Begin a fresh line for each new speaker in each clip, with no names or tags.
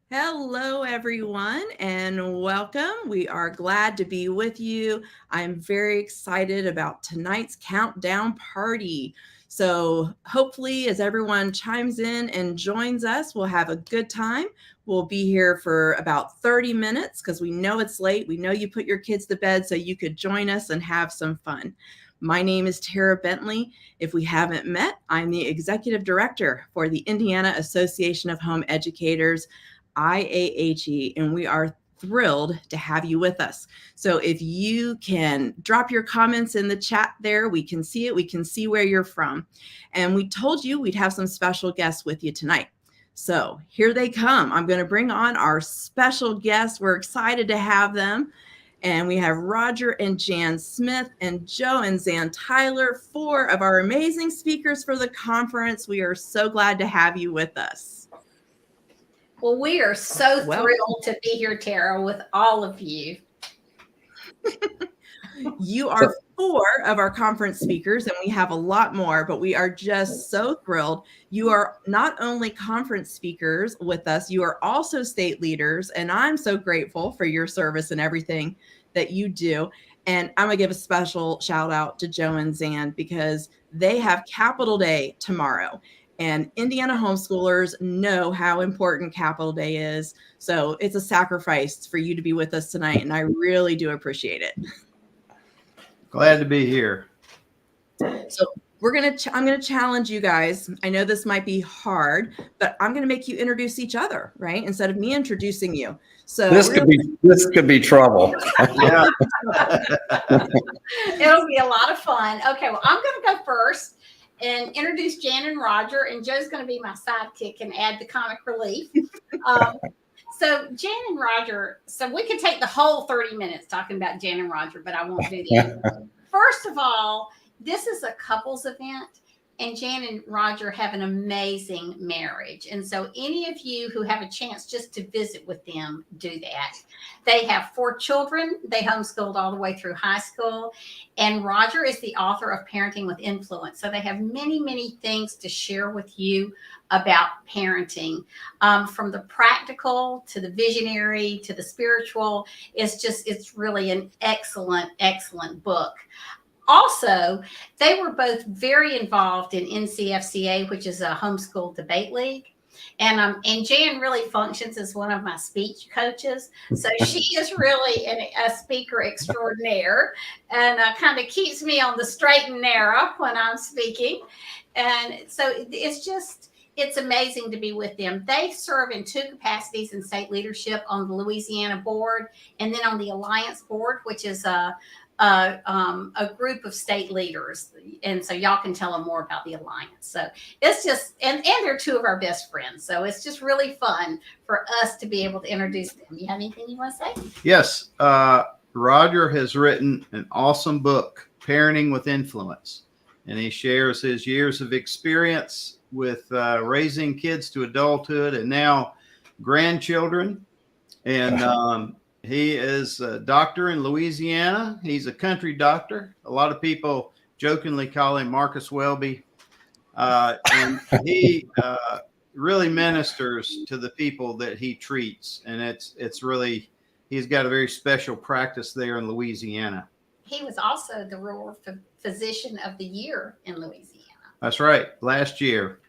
Hello, everyone, and welcome. We are glad to be with you. I'm very excited about tonight's countdown party. So, hopefully, as everyone chimes in and joins us, we'll have a good time. We'll be here for about 30 minutes because we know it's late. We know you put your kids to bed so you could join us and have some fun. My name is Tara Bentley. If we haven't met, I'm the executive director for the Indiana Association of Home Educators, IAHE, and we are thrilled to have you with us. So if you can drop your comments in the chat there, we can see it. We can see where you're from. And we told you we'd have some special guests with you tonight. So here they come. I'm going to bring on our special guests. We're excited to have them. And we have Roger and Jan Smith and Joe and Zan Tyler, four of our amazing speakers for the conference. We are so glad to have you with us.
Well, we are so thrilled to be here, Tara, with all of you.
You are four of our conference speakers, and we have a lot more, but we are just so thrilled. You are not only conference speakers with us, you are also state leaders, and I'm so grateful for your service and everything that you do. And I'm going to give a special shout out to Joe and Zan because they have Capital Day tomorrow. And Indiana homeschoolers know how important Capital Day is. So it's a sacrifice for you to be with us tonight, and I really do appreciate it.
Glad to be here.
So I'm gonna challenge you guys. I know this might be hard, but I'm gonna make you introduce each other, right? Instead of me introducing you. So
this could be trouble.
It'll be a lot of fun. Okay, well, I'm gonna go first and introduce Jan and Roger, and Joe's going to be my sidekick and add the comic relief. So Jan and Roger, so we could take the whole 30 minutes talking about Jan and Roger, but I won't do that. First of all, this is a couples event, and Jan and Roger have an amazing marriage. And so any of you who have a chance just to visit with them, do that. They have 4 children. They homeschooled all the way through high school. And Roger is the author of Parenting with Influence. So they have many, many things to share with you about parenting, from the practical to the visionary to the spiritual. It's really an excellent, excellent book. Also, they were both very involved in NCFCA, which is a homeschool debate league. And Jan really functions as one of my speech coaches. So she is really a speaker extraordinaire and kind of keeps me on the straight and narrow when I'm speaking. And so it's amazing to be with them. They serve in 2 capacities in state leadership on the Louisiana board and then on the Alliance board, which is a group of state leaders. And so y'all can tell them more about the Alliance. So it's just, and they're 2 of our best friends. So it's just really fun for us to be able to introduce them. You have anything you want to say?
Yes. Roger has written an awesome book, Parenting with Influence. And he shares his years of experience with raising kids to adulthood and now grandchildren. And he is a doctor in Louisiana. He's a country doctor. A lot of people jokingly call him Marcus Welby. And he really ministers to the people that he treats. And it's really, he's got a very special practice there in Louisiana.
He was also the rural physician of the year in Louisiana.
That's right. Last year.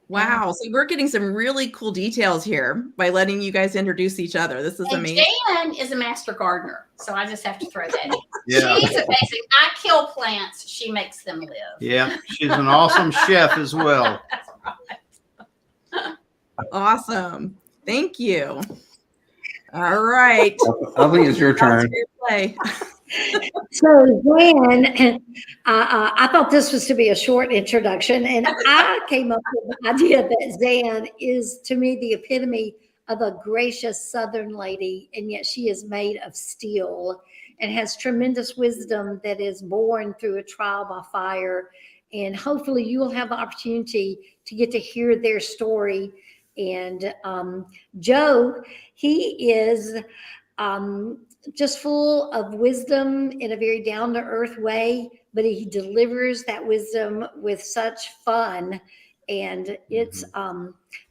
Wow. So we're getting some really cool details here by letting you guys introduce each other. This is amazing.
Jan is a master gardener. So I just have to throw that in.
Yeah.
She's amazing. I kill plants. She makes them live.
Yeah. She's an awesome chef as well.
That's right.
Awesome. Thank you. All right.
I think it's your turn.
So Zan, I thought this was to be a short introduction, and I came up with the idea that Zan is, to me, the epitome of a gracious Southern lady, and yet she is made of steel and has tremendous wisdom that is born through a trial by fire. And hopefully you will have the opportunity to get to hear their story. And Joe, he is just full of wisdom in a very down-to-earth way, but he delivers that wisdom with such fun And it's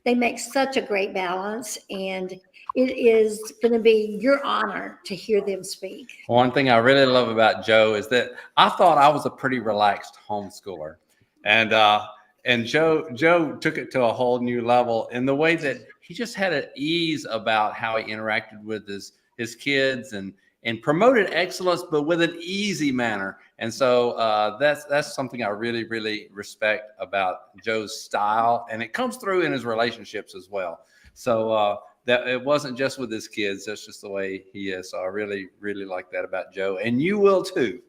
they make such a great balance, and it is going to be your honor to hear them speak.
One thing I really love about Joe is that I thought I was a pretty relaxed homeschooler, and Joe took it to a whole new level in the way that he just had an ease about how he interacted with his kids and promoted excellence, but with an easy manner. And so that's something I really, really respect about Joe's style, and it comes through in his relationships as well. So that it wasn't just with his kids; that's just the way he is. So I really, really like that about Joe, and you will too.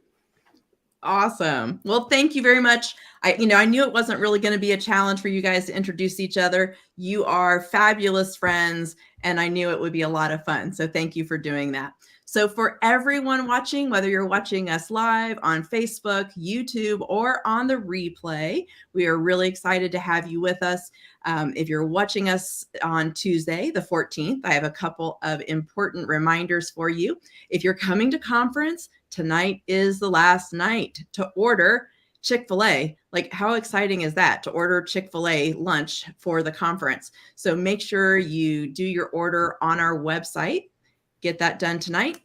Awesome. Well, thank you very much. I knew it wasn't really going to be a challenge for you guys to introduce each other. You are fabulous friends, and I knew it would be a lot of fun. So thank you for doing that. So for everyone watching, whether you're watching us live on Facebook, YouTube, or on the replay, we are really excited to have you with us. If you're watching us on Tuesday, the 14th, I have a couple of important reminders for you. If you're coming to conference, tonight is the last night to order Chick-fil-A. Like, how exciting is that to order Chick-fil-A lunch for the conference? So make sure you do your order on our website. Get that done tonight.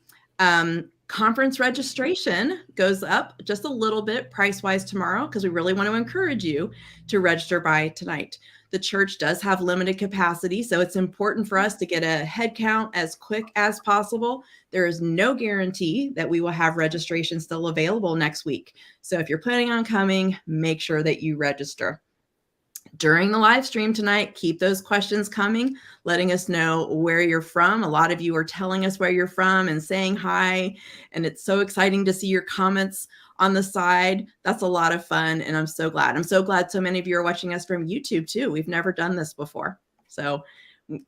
Conference registration goes up just a little bit price-wise tomorrow because we really want to encourage you to register by tonight. The church does have limited capacity, so it's important for us to get a head count as quick as possible. There is no guarantee that we will have registration still available next week. So if you're planning on coming, make sure that you register. During the live stream tonight, keep those questions coming, letting us know where you're from. A lot of you are telling us where you're from and saying hi, and it's so exciting to see your comments on the side. That's a lot of fun, and I'm so glad. I'm so glad so many of you are watching us from YouTube too. We've never done this before, so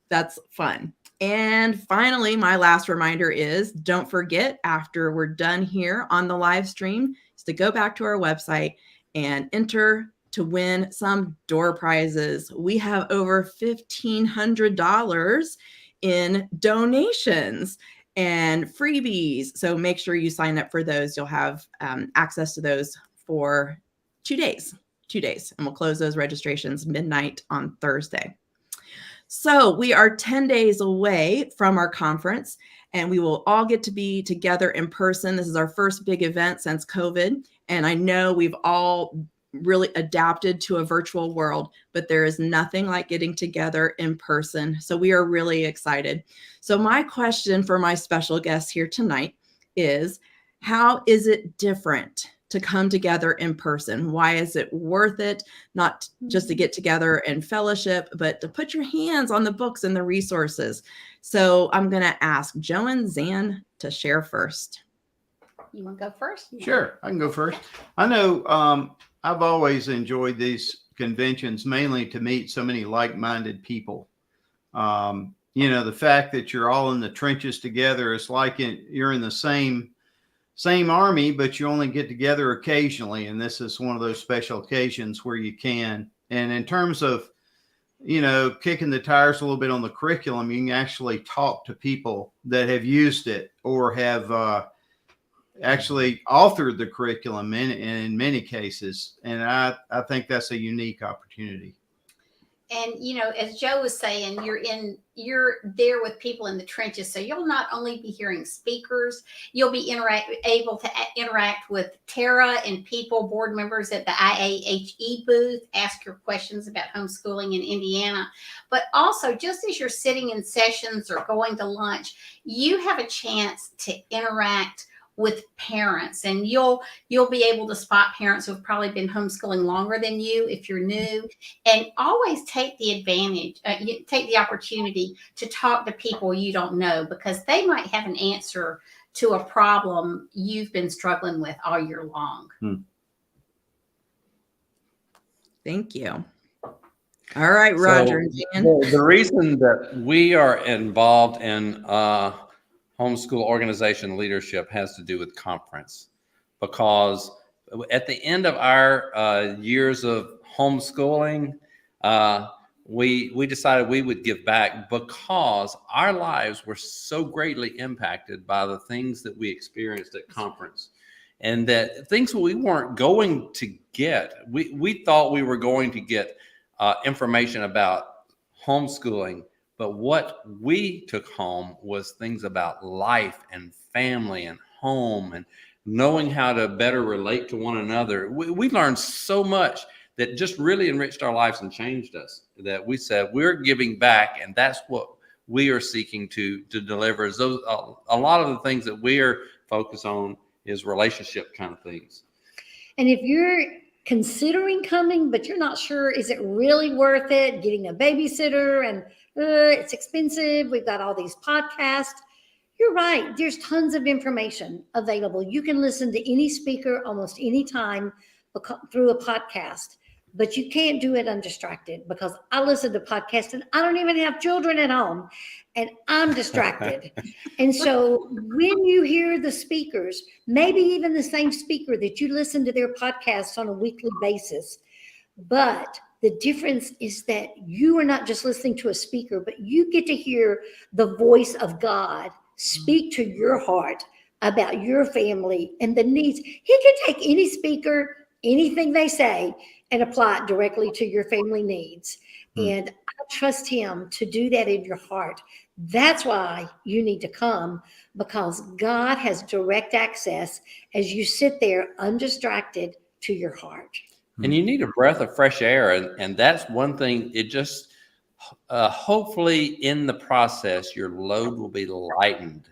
that's fun. And finally, my last reminder is don't forget, after we're done here on the live stream, is to go back to our website and enter to win some door prizes. We have over $1,500 in donations and freebies. So make sure you sign up for those. You'll have access to those for 2 days, and we'll close those registrations midnight on Thursday. So we are 10 days away from our conference, and we will all get to be together in person. This is our first big event since COVID, and I know we've all really adapted to a virtual world, but there is nothing like getting together in person. So we are really excited. So my question for my special guest here tonight is, how is it different to come together in person? Why is it worth it? Not just to get together and fellowship, but to put your hands on the books and the resources. So I'm going to ask Joe and Zan to share first.
You want to go first?
Sure, I can go first. I know I've always enjoyed these conventions mainly to meet so many like-minded people. The fact that you're all in the trenches together, it's like you're in the same army, but you only get together occasionally. And this is one of those special occasions where you can. And in terms of, kicking the tires a little bit on the curriculum, you can actually talk to people that have used it or have actually authored the curriculum in many cases. And I think that's a unique opportunity.
And, as Joe was saying, you're there with people in the trenches. So you'll not only be hearing speakers, you'll be able to interact with Tara and people, board members at the IAHE booth, ask your questions about homeschooling in Indiana. But also, just as you're sitting in sessions or going to lunch, you have a chance to interact with parents, and you'll be able to spot parents who've probably been homeschooling longer than you if you're new, and always take the opportunity to talk to people you don't know, because they might have an answer to a problem you've been struggling with all year long.
Thank you. All right, Roger and Jan.
The reason that we are involved in homeschool organization leadership has to do with conference, because at the end of our years of homeschooling, we decided we would give back, because our lives were so greatly impacted by the things that we experienced at conference, and that things we weren't going to get. We thought we were going to get information about homeschooling, but what we took home was things about life and family and home and knowing how to better relate to one another. We learned so much that just really enriched our lives and changed us, that we said we're giving back, and that's what we are seeking to deliver. Is those a lot of the things that we are focused on is relationship kind of things.
And if you're considering coming, but you're not sure, is it really worth it? Getting a babysitter and it's expensive. We've got all these podcasts. You're right. There's tons of information available. You can listen to any speaker almost any time through a podcast, but you can't do it undistracted, because I listen to podcasts and I don't even have children at home and I'm distracted. And so when you hear the speakers, maybe even the same speaker that you listen to their podcasts on a weekly basis, but the difference is that you are not just listening to a speaker, but you get to hear the voice of God speak to your heart about your family and the needs. He can take any speaker, anything they say, and apply it directly to your family needs. And I trust him to do that in your heart. That's why you need to come, because God has direct access as you sit there undistracted to your heart.
And you need a breath of fresh air. And that's one thing. It just, hopefully in the process, your load will be lightened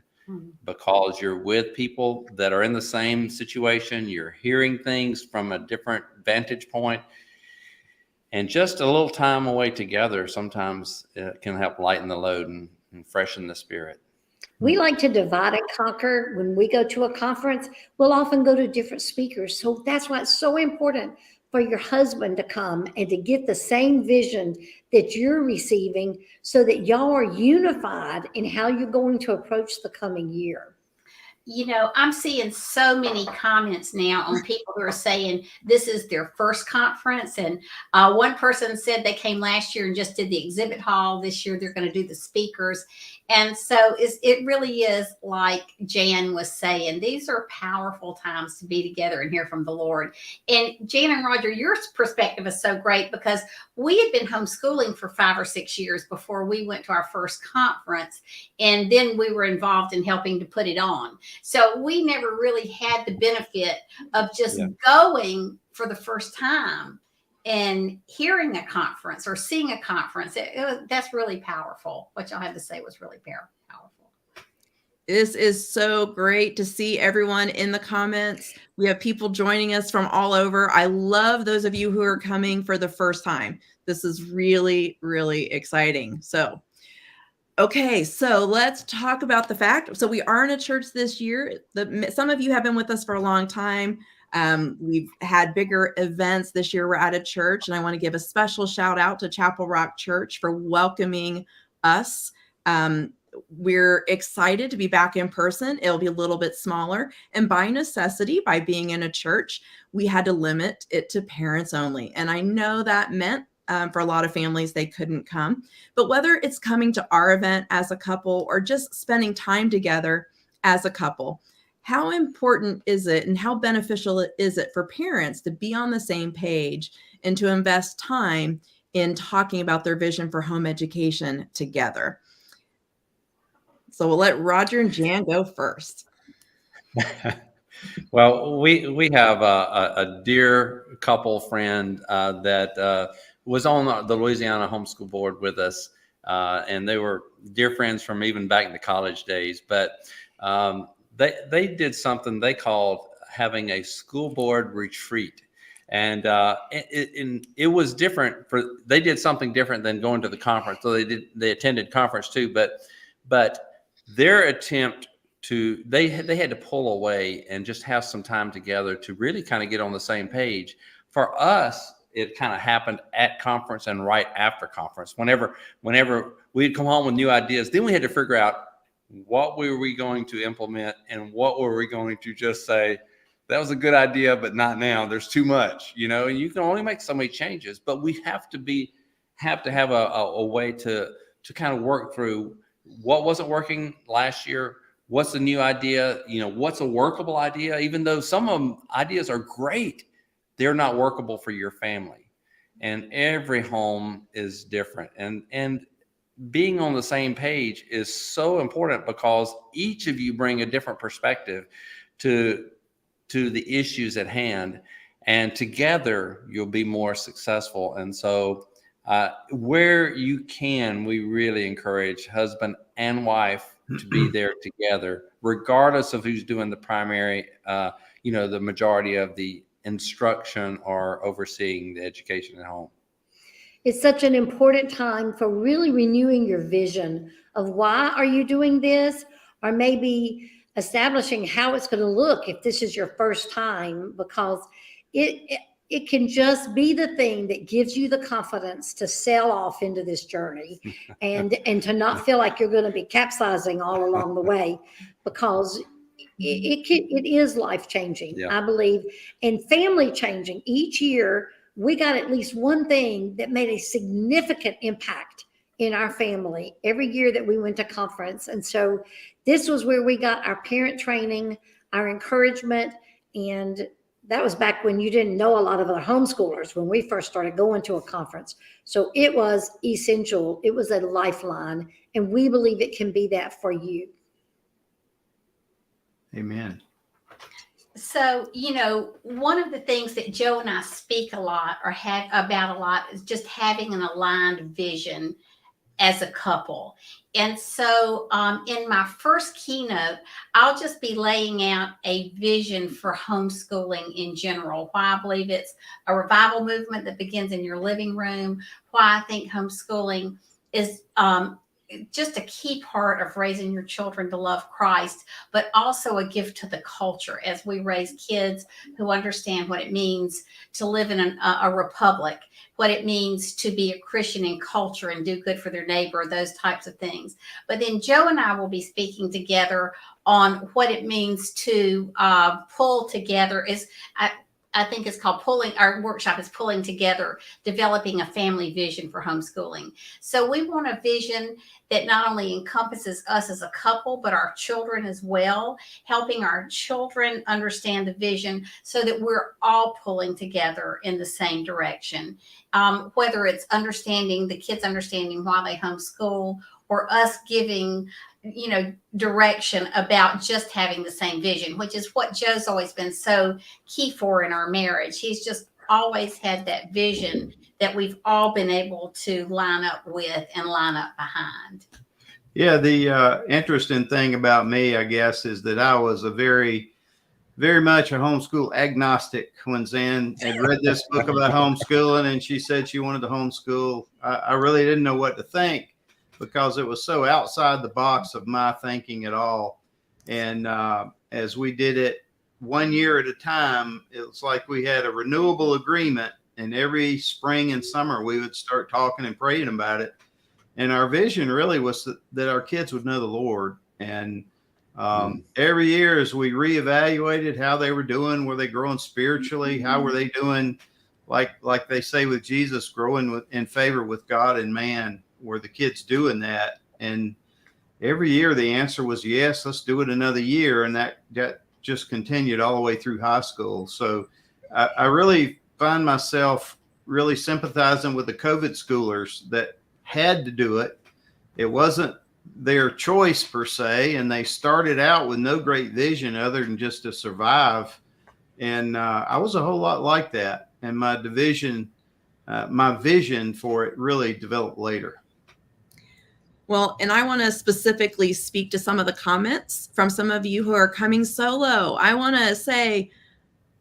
because you're with people that are in the same situation. You're hearing things from a different vantage point. And just a little time away together sometimes can help lighten the load and freshen the spirit.
We like to divide and conquer. When we go to a conference, we'll often go to different speakers. So that's why it's so important for your husband to come and to get the same vision that you're receiving, so that y'all are unified in how you're going to approach the coming year.
You know, I'm seeing so many comments now on people who are saying this is their first conference. And one person said they came last year and just did the exhibit hall. This year, they're going to do the speakers. And so it really is like Jan was saying, these are powerful times to be together and hear from the Lord. And Jan and Roger, your perspective is so great, because we had been homeschooling for 5 or 6 years before we went to our first conference. And then we were involved in helping to put it on. So we never really had the benefit of just going for the first time and hearing a conference or seeing a conference. That's really powerful. What y'all had to say was really powerful.
This is so great to see everyone in the comments. We have people joining us from all over. I love those of you who are coming for the first time. This is really, really exciting. So, okay, so let's talk about the fact. So we are in a church this year. Some of you have been with us for a long time. We've had bigger events this year. We're at a church, and I want to give a special shout out to Chapel Rock Church for welcoming us. We're excited to be back in person. It'll be a little bit smaller, and by necessity, by being in a church, we had to limit it to parents only. And I know that meant for a lot of families, they couldn't come. But whether it's coming to our event as a couple or just spending time together as a couple, how important is it and how beneficial is it for parents to be on the same page and to invest time in talking about their vision for home education together? So we'll let Roger and Jan go first.
Well, we have a dear couple friend that was on the Louisiana Homeschool Board with us, and they were dear friends from even back in the college days. But they did something they called having a school board retreat, and it was different. They did something different than going to the conference. So they attended conference too, but their attempt to they had to pull away and just have some time together to really kind of get on the same page. For us, it kind of happened at conference and right after conference. Whenever we'd come home with new ideas, then we had to figure out what were we going to implement and what were we going to just say, that was a good idea, but not now. There's too much, and you can only make so many changes, but we have to have a way to kind of work through what wasn't working last year. What's the new idea? What's a workable idea? Even though some of them ideas are great, they're not workable for your family. and every home is different. And being on the same page is so important because each of you bring a different perspective to the issues at hand, and together you'll be more successful. And so where you can, we really encourage husband and wife to be there together, regardless of who's doing the primary, the majority of the instruction or overseeing the education at home.
It's such an important time for really renewing your vision of why are you doing this, or maybe establishing how it's going to look if this is your first time, because it can just be the thing that gives you the confidence to sail off into this journey and to not feel like you're going to be capsizing all along the way, because it is life changing,
Yeah.
I believe, and family changing. Each year we got at least one thing that made a significant impact in our family every year that we went to conference. And so this was where we got our parent training, our encouragement, and that was back when you didn't know a lot of other homeschoolers when we first started going to a conference. So it was essential. It was a lifeline, and we believe it can be that for you.
Amen.
So, one of the things that Joe and I speak a lot or have about a lot is just having an aligned vision as a couple. And so in my first keynote, I'll just be laying out a vision for homeschooling in general, why I believe it's a revival movement that begins in your living room, why I think homeschooling is just a key part of raising your children to love Christ, but also a gift to the culture as we raise kids who understand what it means to live in a republic, what it means to be a Christian in culture and do good for their neighbor, those types of things. But then Joe and I will be speaking together on what it means to pull together. I think it's called our workshop is pulling together, developing a family vision for homeschooling. So we want a vision that not only encompasses us as a couple, but our children as well, helping our children understand the vision so that we're all pulling together in the same direction. Whether it's the kids understanding why they homeschool, or us giving direction about just having the same vision, which is what Joe's always been so key for in our marriage. He's just always had that vision that we've all been able to line up with and line up behind.
Yeah, the interesting thing about me, I guess, is that I was a very much a homeschool agnostic when Zan had read this book about homeschooling and she said she wanted to homeschool. I really didn't know what to think because it was so outside the box of my thinking at all. And as we did it 1 year at a time, it was like we had a renewable agreement, and every spring and summer we would start talking and praying about it. And our vision really was that our kids would know the Lord. And every year as we reevaluated how they were doing, were they growing spiritually? How were they doing? Like they say with Jesus, growing in favor with God and man, were the kids doing that? And every year the answer was yes, let's do it another year. And that just continued all the way through high school. So I really find myself really sympathizing with the COVID schoolers that had to do it. It wasn't their choice per se, and they started out with no great vision other than just to survive. And I was a whole lot like that, and my vision for it really developed later.
Well, and I want to specifically speak to some of the comments from some of you who are coming solo. I want to say,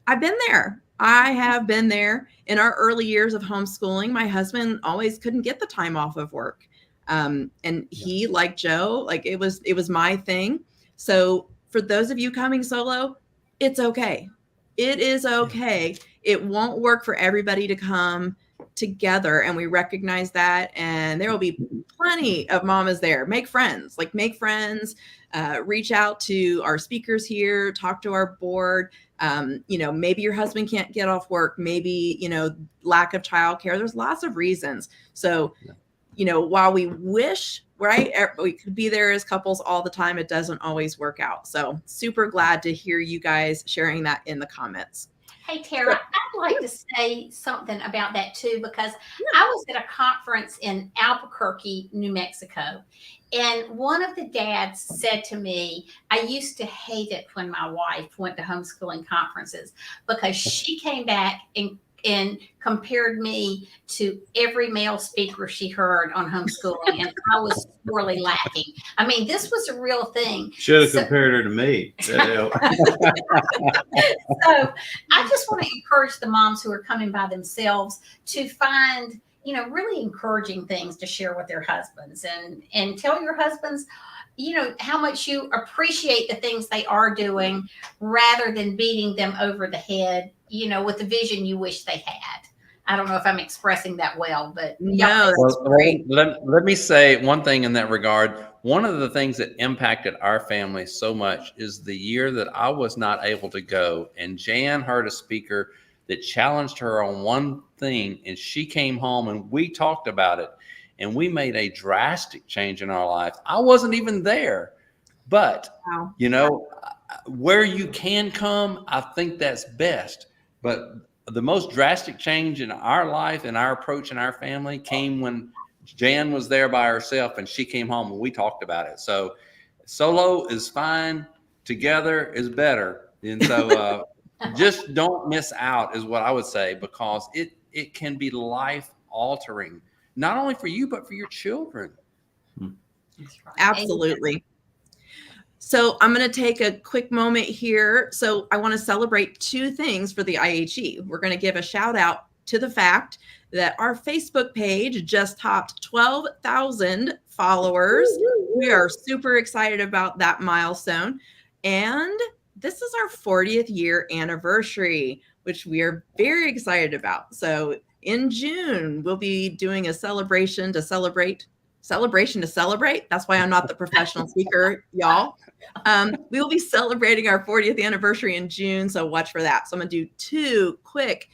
I've been there. I have been there in our early years of homeschooling. My husband always couldn't get the time off of work. And he, like Joe, like it was my thing. So for those of you coming solo, it's okay. It is okay. It won't work for everybody to come together, and we recognize that. And there will be plenty of mamas there. Make friends, reach out to our speakers here, talk to our board. Maybe your husband can't get off work, maybe, lack of childcare. There's lots of reasons. So, while we wish, right, we could be there as couples all the time, it doesn't always work out. So super glad to hear you guys sharing that in the comments.
Hey, Tara, I'd like to say something about that too, because I was at a conference in Albuquerque, New Mexico, and one of the dads said to me, I used to hate it when my wife went to homeschooling conferences because she came back and compared me to every male speaker she heard on homeschooling, and I was sorely lacking. I mean, this was a real thing.
Should have
So-
compared her to me. That helped.
So I just want to encourage the moms who are coming by themselves to find, really encouraging things to share with their husbands, and tell your husbands, how much you appreciate the things they are doing rather than beating them over the head, with the vision you wish they had. I don't know if I'm expressing that well, but
No, that's great.
Let me say one thing in that regard. One of the things that impacted our family so much is the year that I was not able to go, and Jan heard a speaker that challenged her on one thing, and she came home and we talked about it, and we made a drastic change in our life. I wasn't even there, but
Wow.
where you can come, I think that's best. But the most drastic change in our life and our approach in our family came when Jan was there by herself and she came home and we talked about it. So solo is fine, together is better. And so just don't miss out is what I would say, because it can be life altering, not only for you, but for your children.
That's right.
Absolutely. So I'm going to take a quick moment here. So I want to celebrate two things for the IAHE. We're going to give a shout out to the fact that our Facebook page just topped 12,000 followers. We are super excited about that milestone. And this is our 40th year anniversary, which we are very excited about. So in June, we'll be doing a celebration to celebrate. That's why I'm not the professional speaker, y'all. We will be celebrating our 40th anniversary in June, so watch for that. So I'm going to do two quick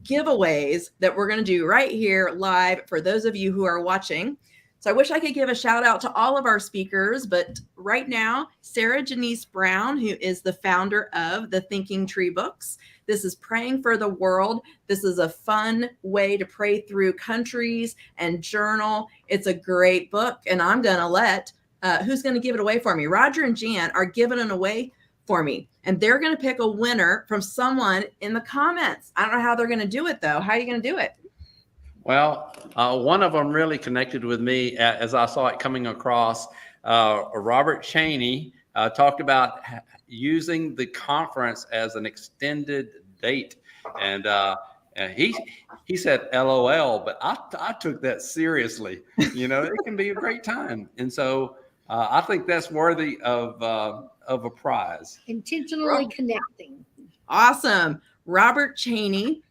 giveaways that we're going to do right here live for those of you who are watching. So I wish I could give a shout out to all of our speakers, but right now, Sarah Janice Brown, who is the founder of the Thinking Tree books. This is Praying for the World. This is a fun way to pray through countries and journal. It's a great book, and I'm going to let who's going to give it away for me? Roger and Jan are giving it away for me, and they're going to pick a winner from someone in the comments. I don't know how they're going to do it, though. How are you going to do it?
Well, one of them really connected with me as I saw it coming across. Robert Cheney talked about using the conference as an extended date, and he said LOL, but I took that seriously. It can be a great time, and so I think that's worthy of a prize.
Intentionally connecting.
Awesome. Robert Cheney,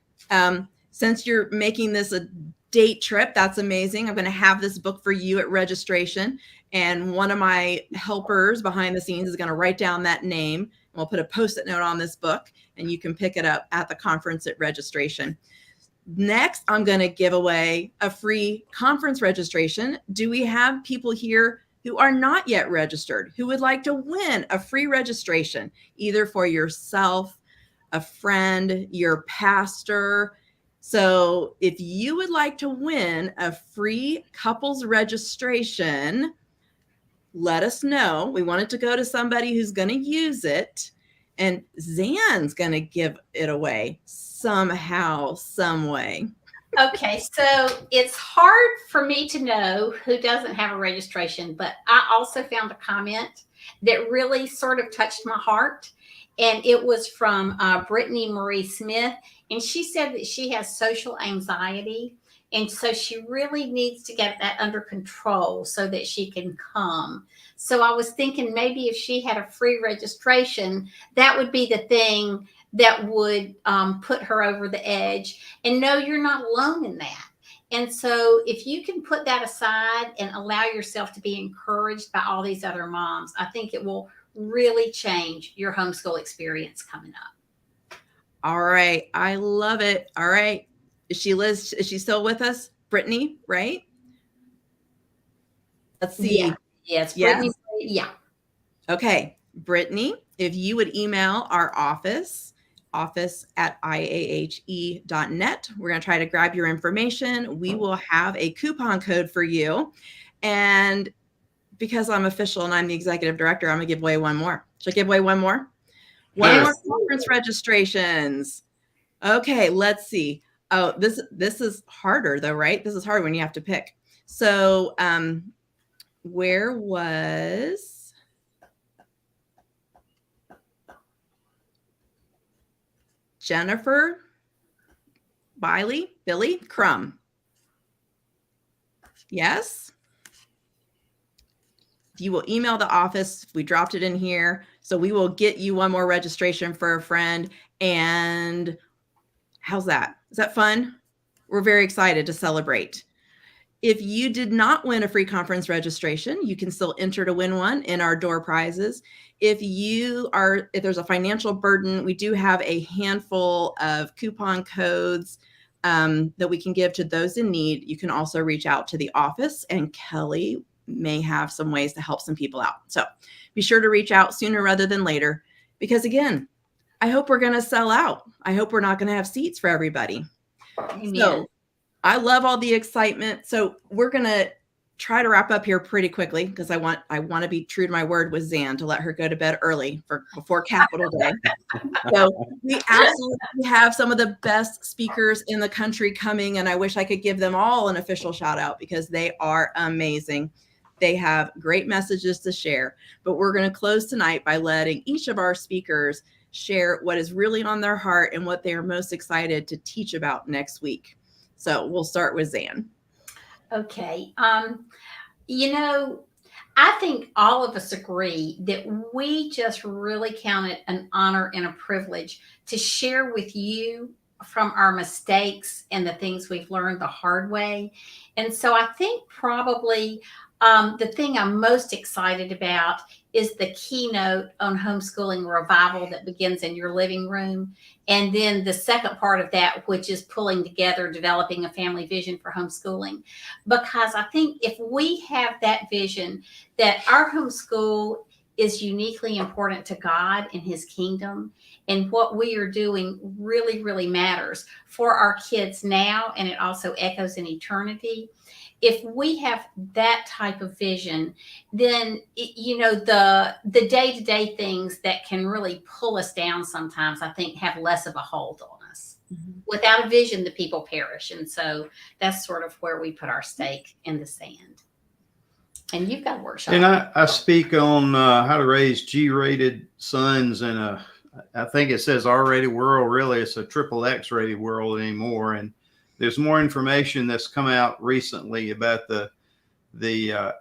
since you're making this a date trip, that's amazing. I'm going to have this book for you at registration. And one of my helpers behind the scenes is going to write down that name. And we'll put a Post-it note on this book, and you can pick it up at the conference at registration. Next, I'm going to give away a free conference registration. Do we have people here who are not yet registered, who would like to win a free registration, either for yourself, a friend, your pastor? So if you would like to win a free couples registration, let us know. We want it to go to somebody who's going to use it, and Zan's going to give it away somehow, some way.
Okay, so it's hard for me to know who doesn't have a registration, but I also found a comment that really sort of touched my heart. And it was from Brittany Marie Smith. And she said that she has social anxiety. And so she really needs to get that under control so that she can come. So I was thinking maybe if she had a free registration, that would be the thing that would put her over the edge. And no, you're not alone in that. And so if you can put that aside and allow yourself to be encouraged by all these other moms, I think it will really change your homeschool experience coming up.
All right. I love it. All right. Is she still with us? Brittany, right? Let's see.
Yeah. Yes. Brittany, yeah.
Okay. Brittany, if you would email our office office@IAHE.net. We're going to try to grab your information. We will have a coupon code for you. And because I'm official and I'm the executive director, I'm going to give away one more. Should I give away one more? One more conference registrations. Okay, let's see. Oh, this is harder though, right? This is hard when you have to pick. So, where was Jennifer Billy Crum? Yes. You will email the office. We dropped it in here. So we will get you one more registration for a friend. And how's that? Is that fun? We're very excited to celebrate. If you did not win a free conference registration, you can still enter to win one in our door prizes. If there's a financial burden, we do have a handful of coupon codes that we can give to those in need. You can also reach out to the office, and Kelly may have some ways to help some people out. So be sure to reach out sooner rather than later, because again, I hope we're going to sell out. I hope we're not going to have seats for everybody.
Amen.
So I love all the excitement. So we're going to try to wrap up here pretty quickly, because I want to be true to my word with Zan to let her go to bed early before Capital Day. So we absolutely have some of the best speakers in the country coming, and I wish I could give them all an official shout out because they are amazing. They have great messages to share, but we're going to close tonight by letting each of our speakers share what is really on their heart and what they are most excited to teach about next week. So we'll start with Zan.
Okay. I think all of us agree that we just really count it an honor and a privilege to share with you from our mistakes and the things we've learned the hard way. And so I think probably the thing I'm most excited about is the keynote on homeschooling revival that begins in your living room. And then the second part of that, which is pulling together, developing a family vision for homeschooling. Because I think if we have that vision that our homeschool is uniquely important to God and his kingdom, and what we are doing really, really matters for our kids now, and it also echoes in eternity. If we have that type of vision, then, the day-to-day things that can really pull us down sometimes, I think, have less of a hold on us. Mm-hmm. Without a vision, the people perish. And so that's sort of where we put our stake in the sand. And you've got a workshop.
And I speak on how to raise G-rated sons in I think it says R-rated world. Really, it's a triple X-rated world anymore. And there's more information that's come out recently about the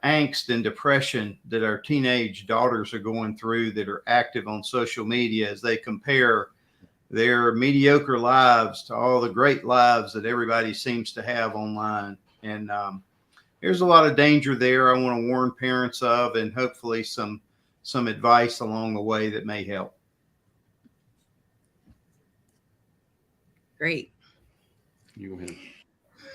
angst and depression that our teenage daughters are going through that are active on social media as they compare their mediocre lives to all the great lives that everybody seems to have online. And there's a lot of danger there I want to warn parents of, and hopefully some advice along the way that may help.
Great.
You win.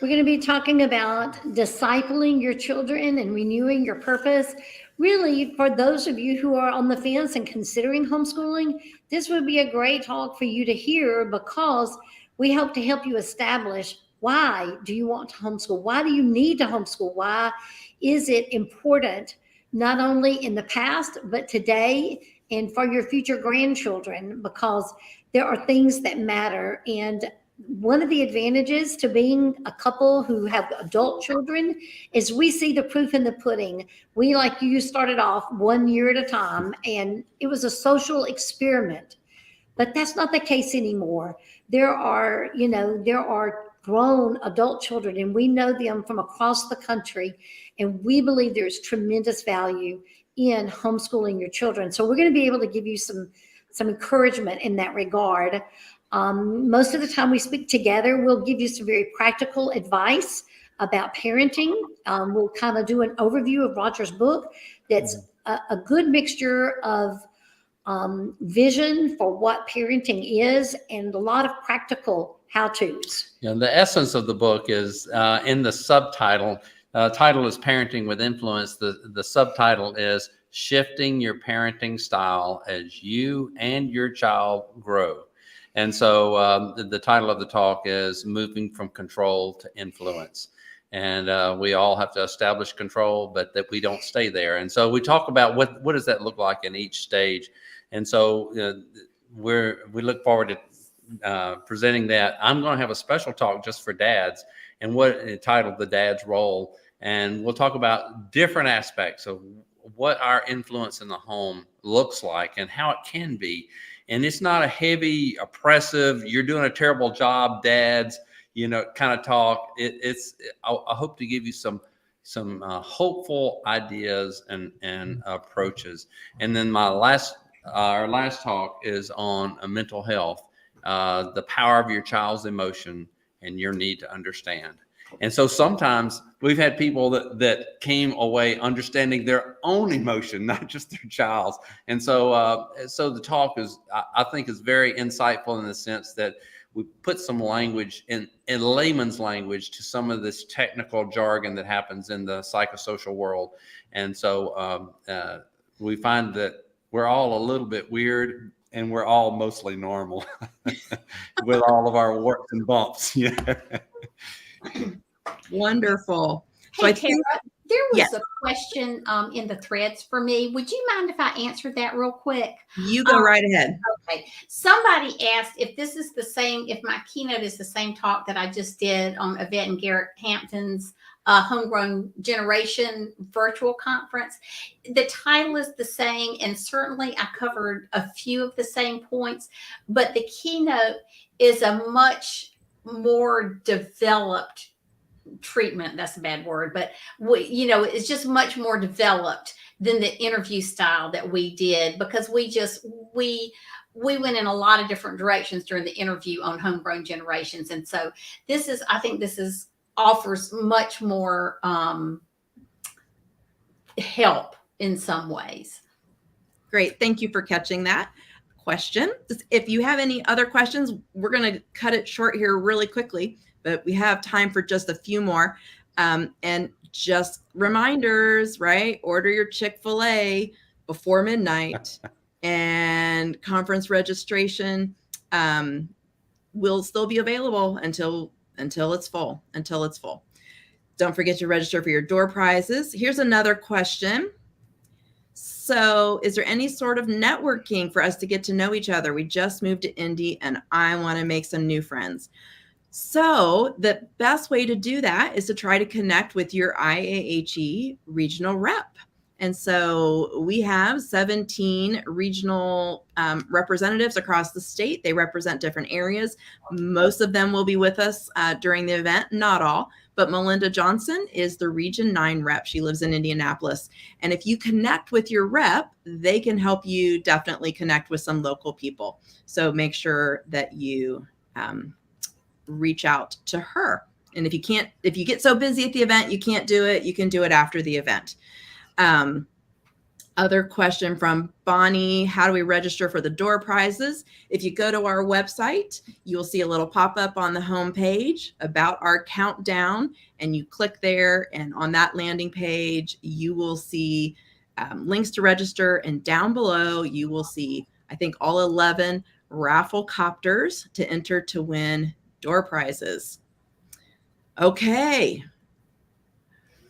We're going to be talking about discipling your children and renewing your purpose. Really, for those of you who are on the fence and considering homeschooling, this would be a great talk for you to hear, because we hope to help you establish, why do you want to homeschool? Why do you need to homeschool? Why is it important, not only in the past, but today and for your future grandchildren? Because there are things that matter. And one of the advantages to being a couple who have adult children is we see the proof in the pudding. We, like you, started off 1 year at a time, and it was a social experiment. But that's not the case anymore. There are grown adult children, and we know them from across the country, and we believe there's tremendous value in homeschooling your children. So we're going to be able to give you some encouragement in that regard. Most of the time we speak together, we'll give you some very practical advice about parenting. We'll kind of do an overview of Roger's book that's a good mixture of vision for what parenting is and a lot of practical how-tos.
Yeah, the essence of the book is in the subtitle. Title is Parenting with Influence. The subtitle is Shifting Your Parenting Style as You and Your Child Grow. And so the title of the talk is Moving from Control to Influence. And we all have to establish control, but that we don't stay there. And so we talk about what does that look like in each stage. And so we look forward to presenting that. I'm going to have a special talk just for dads, and what entitled The Dad's Role. And we'll talk about different aspects of what our influence in the home looks like and how it can be. And it's not a heavy, oppressive, you're doing a terrible job, dads, kind of talk. I hope to give you some hopeful ideas and approaches. And then our last talk is on mental health, the power of your child's emotion and your need to understand. And so sometimes we've had people that came away understanding their own emotion, not just their child's. And so the talk I think is very insightful in the sense that we put some language in layman's language to some of this technical jargon that happens in the psychosocial world. And so we find that we're all a little bit weird, and we're all mostly normal with all of our warts and bumps. Yeah.
Wonderful.
Hey, Tara, there was
yes.
a question in the threads for me. Would you mind if I answered that real quick?
You go right ahead.
Okay. Somebody asked if this is the same, if my keynote is the same talk that I just did on Yvette and Garrett Hampton's Homegrown Generation virtual conference. The title is the same, and certainly I covered a few of the same points, but the keynote is a much more developed treatment. That's a bad word, but it's just much more developed than the interview style that we did, because we went in a lot of different directions during the interview on homegrown generations. And so I think this offers much more help in some ways.
Great. Thank you for catching that question. If you have any other questions, we're going to cut it short here really quickly, but we have time for just a few more. And just reminders, right? Order your Chick-fil-A before midnight, and conference registration will still be available until it's full. Don't forget to register for your door prizes. Here's another question. So is there any sort of networking for us to get to know each other? We just moved to Indy and I want to make some new friends. So the best way to do that is to try to connect with your IAHE regional rep. And so we have 17 regional representatives across the state. They represent different areas. Most of them will be with us during the event, not all, but Melinda Johnson is the Region 9 rep. She lives in Indianapolis. And if you connect with your rep, they can help you definitely connect with some local people. So make sure that you reach out to her. And if you get so busy at the event, you can't do it, you can do it after the event. Other question from Bonnie, how do we register for the door prizes? If you go to our website, you'll see a little pop-up on the home page about our countdown, and you click there, and on that landing page, you will see links to register, and down below, you will see, I think, all 11 raffle copters to enter to win door prizes. Okay.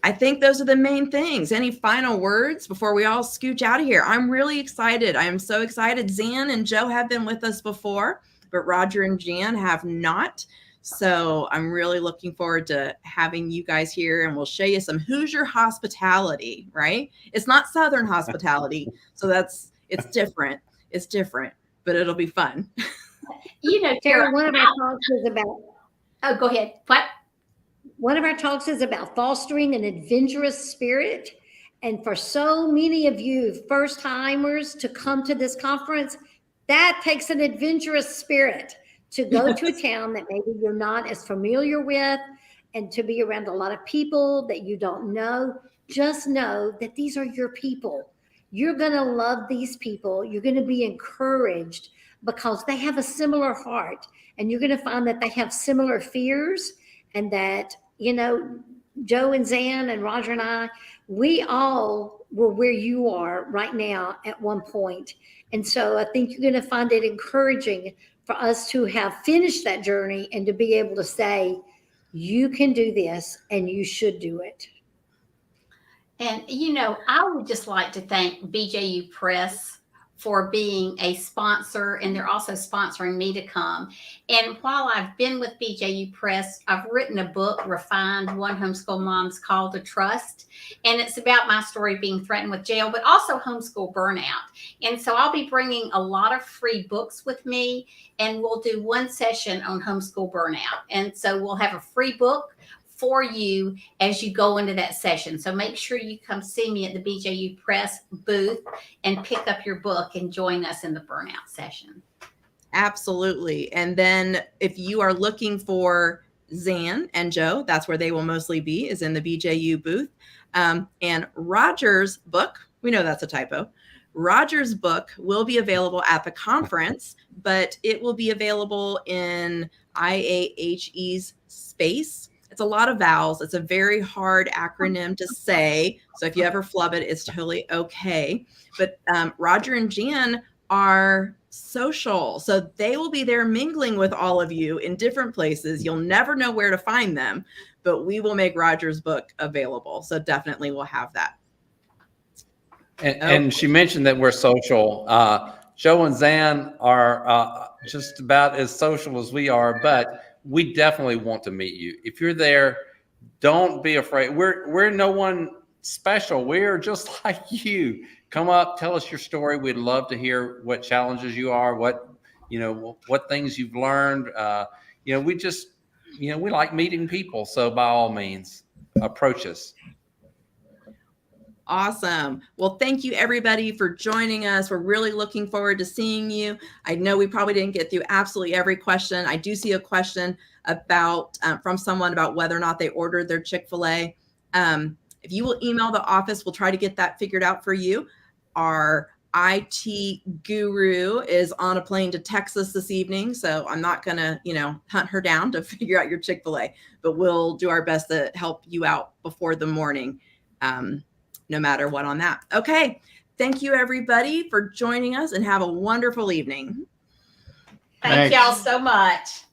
I think those are the main things. Any final words before we all scooch out of here? I'm really excited. I am so excited. Zan and Joe have been with us before, but Roger and Jan have not. So I'm really looking forward to having you guys here, and we'll show you some Hoosier hospitality, right? It's not Southern hospitality. So it's different. It's different, but it'll be fun.
Tara, one of our talks is about.
Oh, go ahead. What?
One of our talks is about fostering an adventurous spirit. And for so many of you first timers to come to this conference, that takes an adventurous spirit to go to a town that maybe you're not as familiar with, and to be around a lot of people that you don't know. Just know that these are your people. You're going to love these people. You're going to be encouraged because they have a similar heart, and you're going to find that they have similar fears, and that, Joe and Zan and Roger and I, we all were where you are right now at one point. And so I think you're going to find it encouraging for us to have finished that journey and to be able to say, you can do this and you should do it.
And, I would just like to thank BJU Press for being a sponsor, and they're also sponsoring me to come. And while I've been with BJU Press, I've written a book, Refined One Homeschool Mom's Call to Trust. And it's about my story being threatened with jail, but also homeschool burnout. And so I'll be bringing a lot of free books with me, and we'll do one session on homeschool burnout. And so we'll have a free book for you as you go into that session. So make sure you come see me at the BJU Press booth and pick up your book and join us in the burnout session.
Absolutely. And then if you are looking for Zan and Joe, that's where they will mostly be, is in the BJU booth. And Roger's book, we know that's a typo. Roger's book will be available at the conference, but it will be available in IAHE's space. It's a lot of vowels. It's a very hard acronym to say. So if you ever flub it, it's totally okay. But Roger and Jan are social. So they will be there mingling with all of you in different places. You'll never know where to find them, but we will make Roger's book available. So definitely we'll have that.
And she mentioned that we're social. Joe and Zan are just about as social as we are, but we definitely want to meet you. If you're there, don't be afraid. We're no one special. We're just like you. Come up, tell us your story. We'd love to hear what challenges you are, what things you've learned. We like meeting people. So by all means, approach us.
Awesome. Well, thank you everybody for joining us. We're really looking forward to seeing you. I know we probably didn't get through absolutely every question. I do see a question about from someone about whether or not they ordered their Chick-fil-A. If you will email the office, we'll try to get that figured out for you. Our IT guru is on a plane to Texas this evening, so I'm not going to, hunt her down to figure out your Chick-fil-A, but we'll do our best to help you out before the morning. No matter what on that. Okay. Thank you everybody for joining us and have a wonderful evening.
Thank y'all so much.